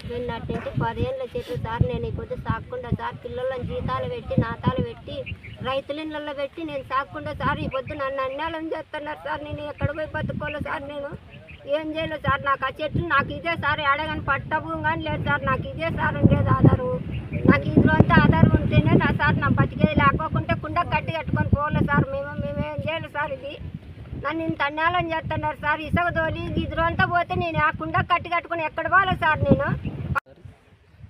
నేను నాటింటి 10 ఏళ్ళ చెట్లు సార్. నేను ఈ పొద్దు సాగకుండా సార్, పిల్లలను జీతాలు పెట్టి నాతాలు పెట్టి రైతుల ఇళ్ళల్లో పెట్టి నేను సాగకుండా సార్. ఈ పొద్దు నన్ను అన్యాయం చేస్తున్నారు సార్. నేను ఎక్కడ పోయి బతుకోలేదు సార్. నేను ఏం చేయలేదు సార్. నాకు ఆ చెట్లు నాకు ఇదే సార్. ఏడగాని పట్టభూమి కానీ లేదు సార్. నాకు ఇదే సార్ ఉండేది ఆధారు. నాకు ఇందులో అంతా ఆధారం ఉంటేనే నా సార్ నా బతికేది. లేకోకుంటే కుండ కట్టి కట్టుకొని పోలేదు సార్. మేమేం చేయలేదు సార్. ఇది నన్ను ఇంత అన్యాయం చేస్తున్నారు సార్. ఇసుక తోలి ఇదిలో అంతా పోతే నేను ఆ కుండ కట్టి కట్టుకొని ఎక్కడ పోలేదు సార్. నేను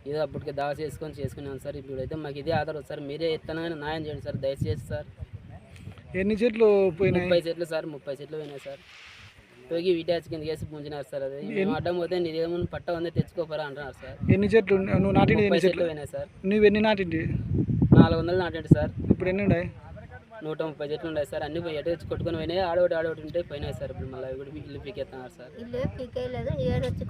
ఏదో అప్పటికి దావ చేసుకున్నాను సార్. ఇప్పుడైతే మాకు ఇదే ఆధారం సార్. మీరే ఎత్తనా న్యాయం చేయండి సార్, దయచేసి సార్. ఎన్ని చెట్లు పోయినాయి? 30 చెట్లు సార్. 30 చెట్లు పోయినాయి సార్. పోయి వీటాచి కింద వేసి పుంజినారు సార్. అది మేము అడ్డం పోతే నీదేమో పట్ట ఉంది తెచ్చుకోపోరా అంటున్నారు సార్. ఎన్ని చెట్లు నువ్వు నాటింది? 30 చెట్లు పోయినాయి సార్. నువ్వు ఎన్ని నాటింది? 400 నాటండి సార్. ఇప్పుడు ఎన్ని ఉన్నాయి? 130 చెట్లు ఉన్నాయి సార్. అన్ని పోయి ఎటు వచ్చి కొట్టుకొని పోయినాయి. ఆడోటి ఉంటే పోయినాయి సార్. ఇప్పుడు మళ్ళీ ఇల్లు పీకెత్తున్నారు సార్. ఇల్లు పీకేయలేదు, ఏడొచ్చి